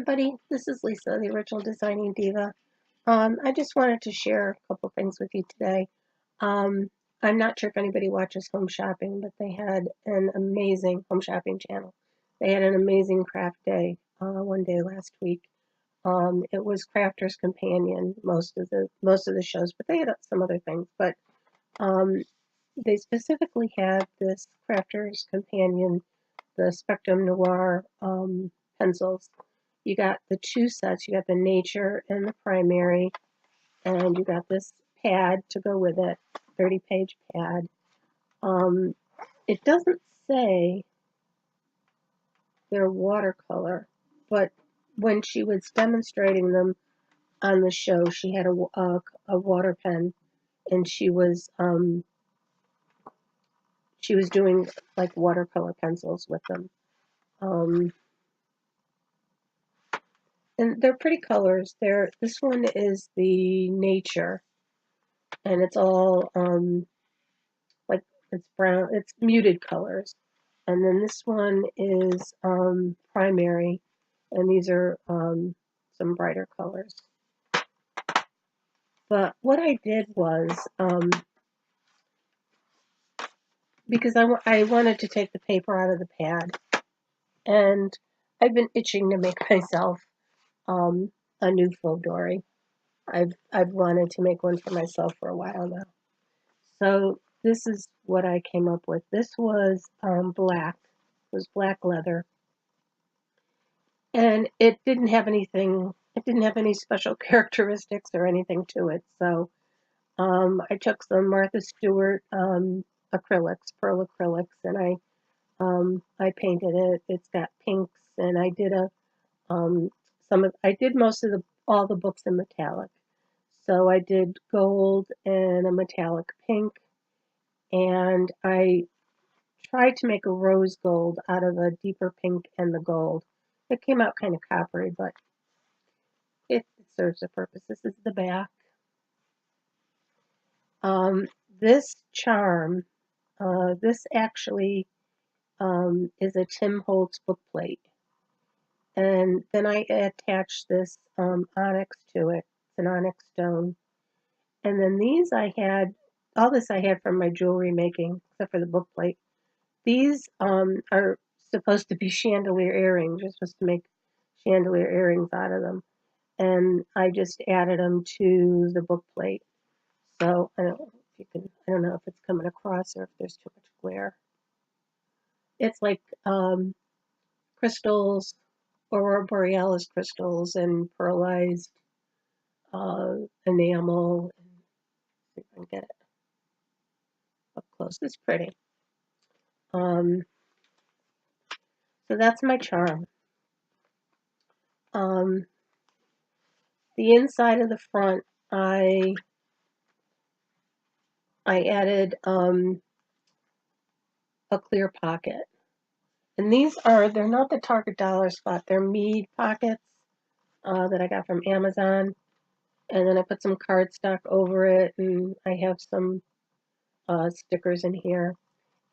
everybody, this is Lisa, the Original Designing Diva. I just wanted to share a couple things with you today. I'm not sure if anybody watches Home Shopping, but they had an amazing Home Shopping channel. They had an amazing craft day one day last week. It was Crafter's Companion most of the shows, but they had some other things. But they specifically had this Crafter's Companion, the Spectrum Noir pencils. You got the two sets. You got the Nature and the Primary, and you got this pad to go with it, 30-page pad. It doesn't say they're watercolor, but when she was demonstrating them on the show, she had a water pen, and she was doing like watercolor pencils with them. And they're pretty colors. This one is the Nature, and it's all like it's brown. It's muted colors. And then this one is Primary, and these are some brighter colors. But what I did was, because I wanted to take the paper out of the pad, and I've been itching to make myself a new Faux Dori. I've wanted to make one for myself for a while now. So this is what I came up with. This was black. It was black leather. And it didn't have anything, it didn't have any special characteristics or anything to it. So I took some Martha Stewart acrylics, pearl acrylics, and I painted it. It's got pinks, and I did I did most of all the books in metallic. So I did gold and a metallic pink, and I tried to make a rose gold out of a deeper pink and the gold. It came out kind of coppery, but it serves a purpose. This is the back. This charm, this actually is a Tim Holtz book plate. And then I attached this onyx to it. It's an onyx stone. And then these all this I had from my jewelry making, except for the book plate. These are supposed to be chandelier earrings. You're supposed to make chandelier earrings out of them. And I just added them to the book plate. So I don't know if it's coming across or if there's too much glare. It's like crystals, aurora borealis crystals, and pearlized enamel. See if I can get it up close. It's pretty. So that's my charm. The inside of the front, I added a clear pocket. And they're not the Target Dollar Spot, they're Mead pockets that I got from Amazon. And then I put some cardstock over it, and I have some stickers in here.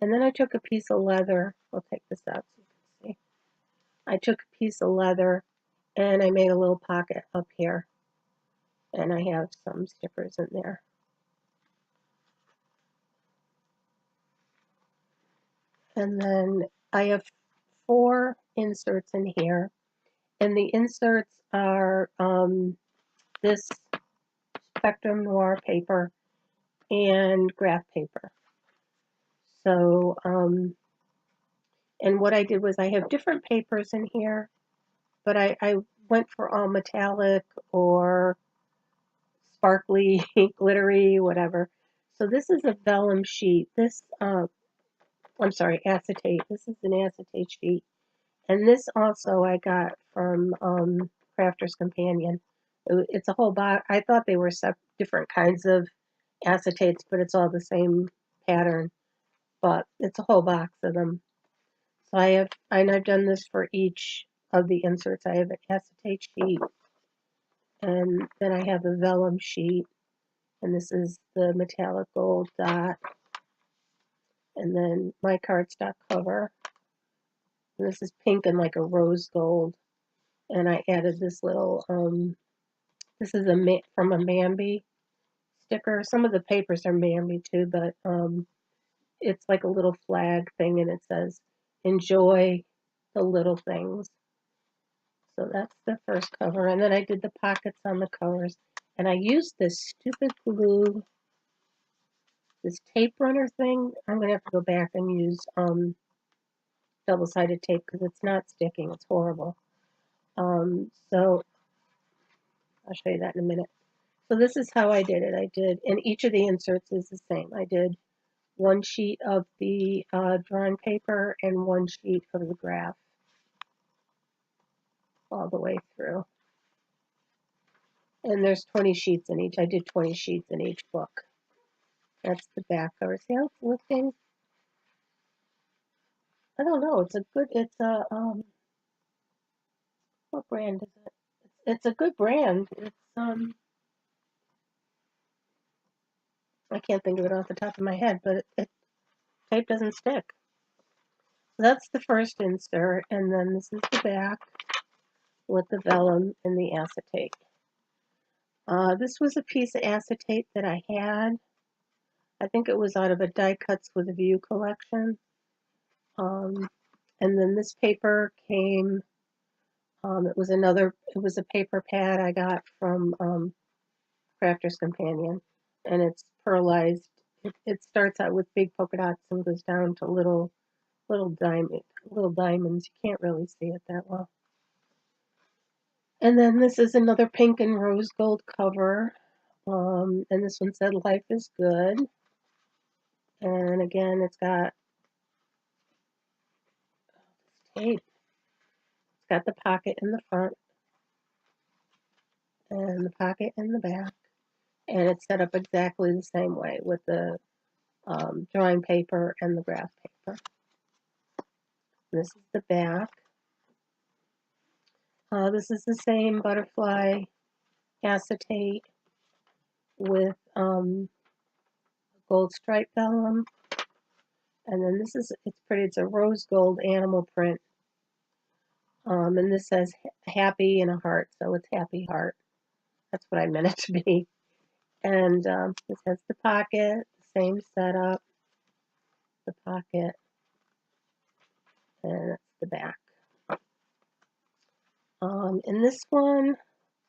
And then I took a piece of leather. I'll take this out so you can see. I took a piece of leather, and I made a little pocket up here. And I have some stickers in there. And then I have 4 inserts in here. And the inserts are this Spectrum Noir paper and graph paper. So, and what I did was I have different papers in here, but I went for all metallic or sparkly, glittery, whatever. So this is a vellum sheet. I'm sorry, acetate. This is an acetate sheet. And this also I got from Crafter's Companion. It's a whole box. I thought they were different kinds of acetates, but it's all the same pattern. But it's a whole box of them. So I've done this for each of the inserts. I have an acetate sheet, and then I have a vellum sheet, and this is the metallic gold dot, and then my cardstock cover. And this is pink and like a rose gold. and I added this little, this is from a Bambi sticker. Some of the papers are Bambi too, but it's like a little flag thing, and it says, enjoy the little things. So that's the first cover, and then I did the pockets on the covers, and I used this stupid glue, this tape runner thing. I'm gonna have to go back and use double-sided tape because it's not sticking. It's horrible. So I'll show you that in a minute. So this is how I did it. I did, and each of the inserts is the same. I did one sheet of the drawing paper and one sheet of the graph all the way through. And there's 20 sheets in each. I did 20 sheets in each book. That's the back cover. See how it's lifting? I don't know. It's a, what brand is it? It's a good brand. It's, I can't think of it off the top of my head, but tape doesn't stick. So that's the first insert, and then this is the back with the vellum and the acetate. This was a piece of acetate that I had. I think it was out of a Die Cuts with a View collection. And then this paper came, it was a paper pad I got from Crafter's Companion, and it's pearlized. It starts out with big polka dots and goes down to little diamonds. You can't really see it that well. And then this is another pink and rose gold cover, and this one said "Life is Good." And again, it's got tape. It's got the pocket in the front and the pocket in the back, and it's set up exactly the same way with the drawing paper and the graph paper. This is the back. This is the same butterfly acetate with gold stripe vellum. And then it's pretty, it's a rose gold animal print. And this says happy and a heart, so it's happy heart. That's what I meant it to be. And this has the pocket, the same setup, the pocket, and that's the back. In this one,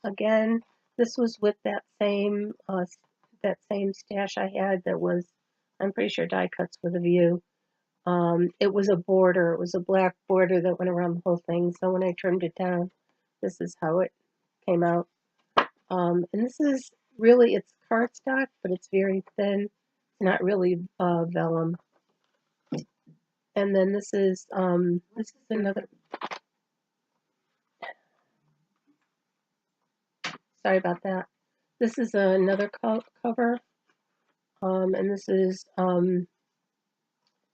again, this was with that same stash I had that was, I'm pretty sure Die Cuts with a View. It was a border. It was a black border that went around the whole thing. So when I trimmed it down, this is how it came out. And this is really, it's cardstock, but it's very thin. It's not really vellum. And then this is another. Sorry about that. This is another cover, and this is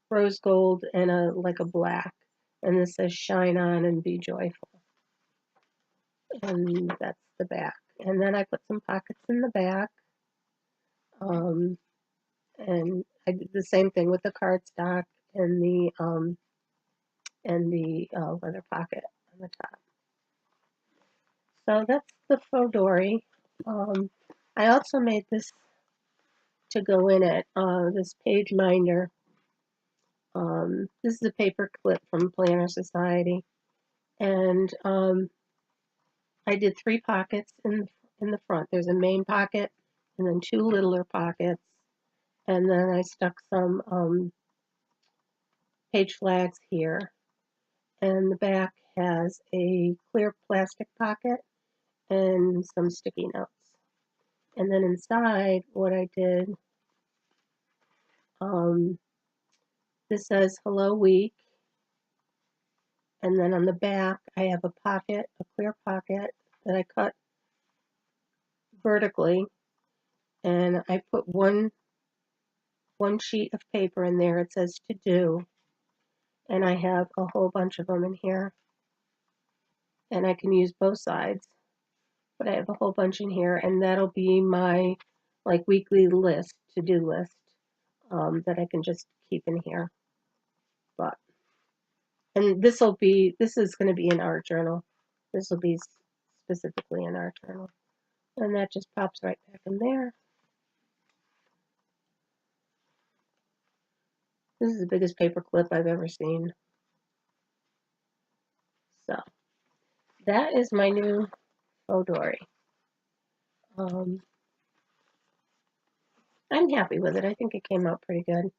rose gold and like a black, and this says "Shine on and be joyful." And that's the back. And then I put some pockets in the back, and I did the same thing with the cardstock and the leather pocket on the top. So that's the Faux Dori. I also made this to go in it, this page minder. This is a paper clip from Planner Society, and I did 3 pockets in the front. There's a main pocket, and then 2 littler pockets, and then I stuck some page flags here, and the back has a clear plastic pocket and some sticky notes. And then inside, what I did, this says "Hello Week," and then on the back, I have a pocket, a clear pocket that I cut vertically, and I put one sheet of paper in there. It says "To Do," and I have a whole bunch of them in here, and I can use both sides, but I have a whole bunch in here, and that'll be my like weekly list, to-do list, that I can just keep in here. And this is going to be an art journal. This will be specifically in our journal. And that just pops right back in there. This is the biggest paper clip I've ever seen. So that is my new Faux Dori. I'm happy with it. I think it came out pretty good.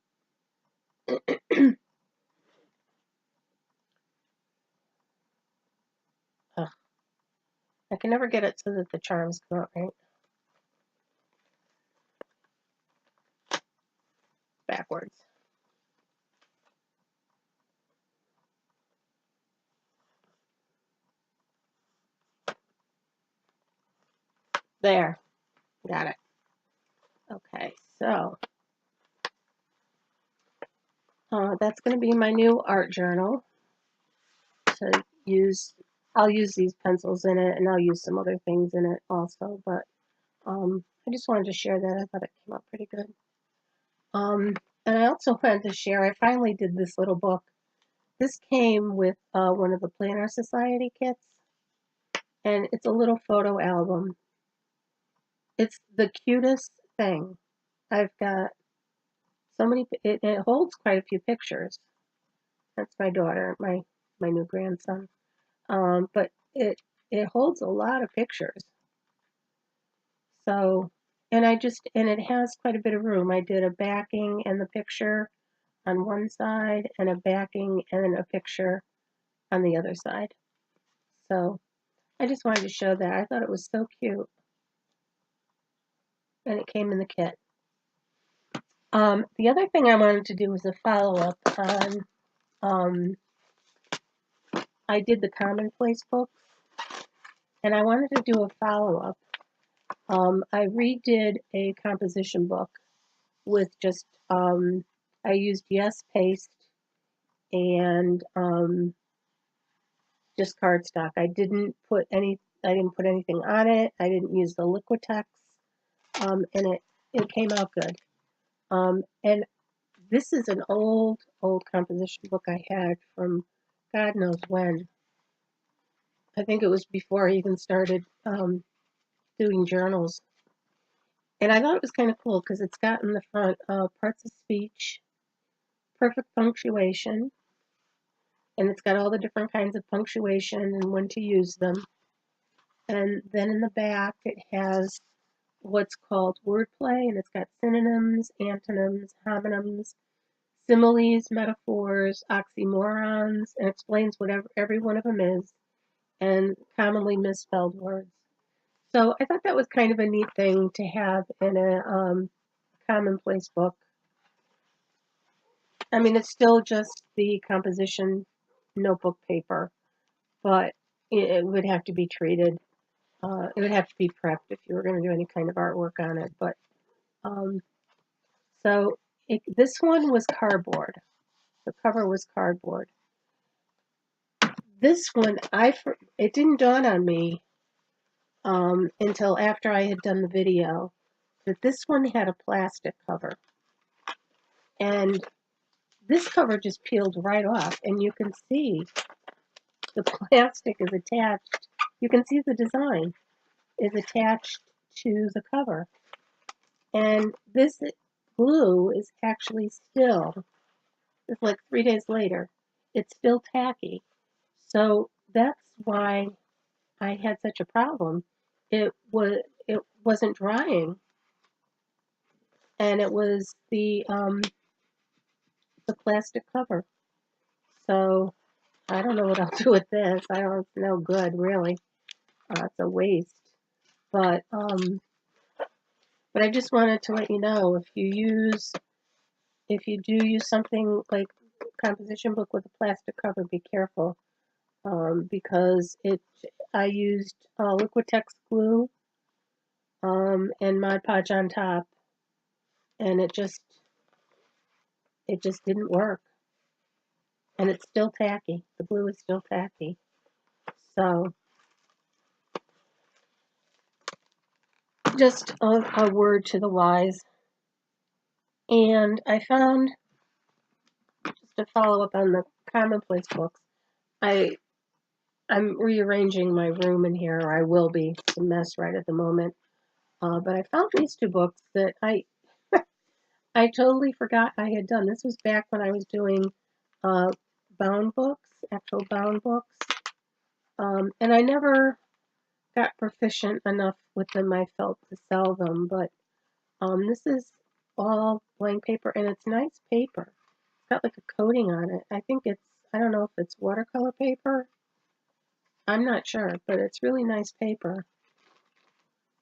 I can never get it so that the charms come out right. Backwards. There. Got it. Okay, so that's going to be my new art journal to use. I'll use these pencils in it, and I'll use some other things in it also, but I just wanted to share that. I thought it came out pretty good. And I also wanted to share, I finally did this little book. This came with one of the Planner Society kits, and it's a little photo album. It's the cutest thing. I've got so many, it holds quite a few pictures. That's my daughter, my new grandson. But it holds a lot of pictures. So, and it has quite a bit of room. I did a backing and the picture on one side and a backing and a picture on the other side. So I just wanted to show that. I thought it was so cute. And it came in the kit. The other thing I wanted to do was a follow-up on, I did the Commonplace books, and I wanted to do a follow-up. I redid a composition book with just, I used Yes paste and just cardstock. I didn't put anything on it. I didn't use the Liquitex, and it came out good. And this is an old composition book I had from God knows when. I think it was before I even started doing journals. And I thought it was kind of cool because it's got in the front parts of speech, perfect punctuation, and it's got all the different kinds of punctuation and when to use them. And then in the back it has what's called wordplay, and it's got synonyms, antonyms, homonyms, similes, metaphors, oxymorons, and explains whatever every one of them is, and commonly misspelled words. So I thought that was kind of a neat thing to have in a commonplace book. I mean, it's still just the composition notebook paper, but it would have to be treated. It would have to be prepped if you were going to do any kind of artwork on it. But so this one was cardboard. The cover was cardboard. This one, it didn't dawn on me until after I had done the video that this one had a plastic cover. And this cover just peeled right off, and you can see the plastic is attached. You can see the design is attached to the cover. And this glue is actually still, it's like 3 days later, it's still tacky. So that's why I had such a problem. It wasn't drying, and it was the plastic cover. So I don't know what I'll do with this. I don't, it's no good really. It's a waste. But I just wanted to let you know, if you do use something like composition book with a plastic cover, be careful, because I used Liquitex glue and Mod Podge on top, and it just didn't work, and it's still tacky. The glue is still tacky. So just a word to the wise. And I found, just to follow up on the commonplace books, I I'm rearranging my room in here, or I will be. It's a mess right at the moment. But I found these two books that I totally forgot I had done. This was back when I was doing bound books, actual bound books. And I never got proficient enough with them, I felt, to sell them. But this is all blank paper, and it's nice paper. It's got like a coating on it. I don't know if it's watercolor paper. I'm not sure, but it's really nice paper.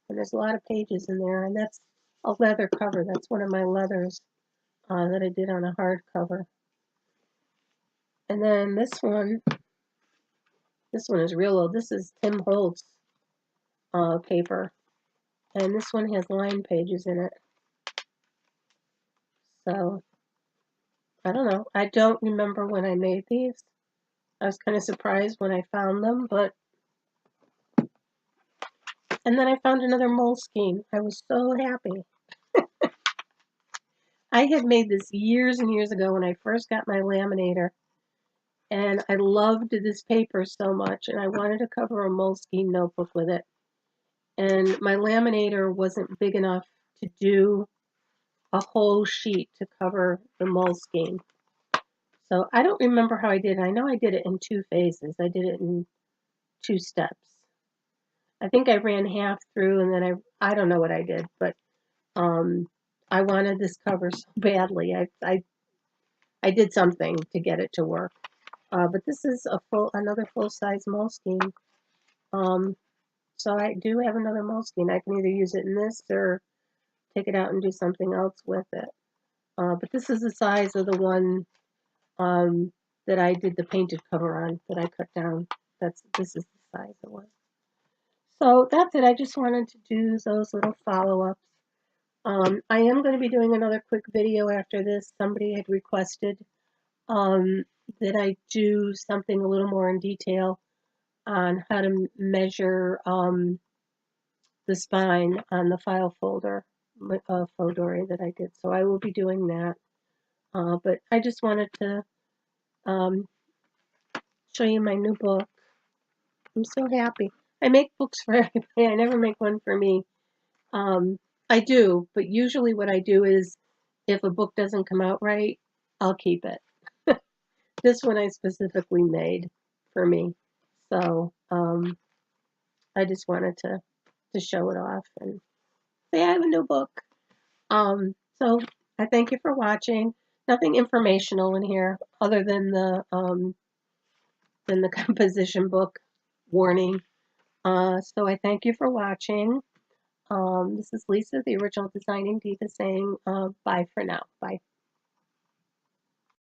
And there's a lot of pages in there, and that's a leather cover. That's one of my leathers that I did on a hardcover. And then this one is real old. This is Tim Holtz paper, and this one has line pages in it. So, I don't know. I don't remember when I made these. I was kind of surprised when I found them, and then I found another Moleskine. I was so happy. I had made this years and years ago when I first got my laminator, and I loved this paper so much, and I wanted to cover a Moleskine notebook with it. And my laminator wasn't big enough to do a whole sheet to cover the Moleskine. So I don't remember how I did it. I know I did it in 2 phases. I did it in 2 steps. I think I ran half through, and then I don't know what I did, but I wanted this cover so badly. I did something to get it to work. But this is another full-size Moleskine. So I do have another Moleskine. I can either use it in this or take it out and do something else with it. But this is the size of the one that I did the painted cover on, that I cut down. This is the size it was. So that's it. I just wanted to do those little follow-ups. I am going to be doing another quick video after this. Somebody had requested that I do something a little more in detail on how to measure the spine on the file folder of Faux Dori that I did. So I will be doing that. But I just wanted to show you my new book. I'm so happy. I make books for everybody. I never make one for me. I do, but usually what I do is if a book doesn't come out right, I'll keep it. This one I specifically made for me. So I just wanted to show it off and say I have a new book. So I thank you for watching. Nothing informational in here other than the composition book warning. So I thank you for watching. This is Lisa, the original Designing Diva, saying bye for now. Bye.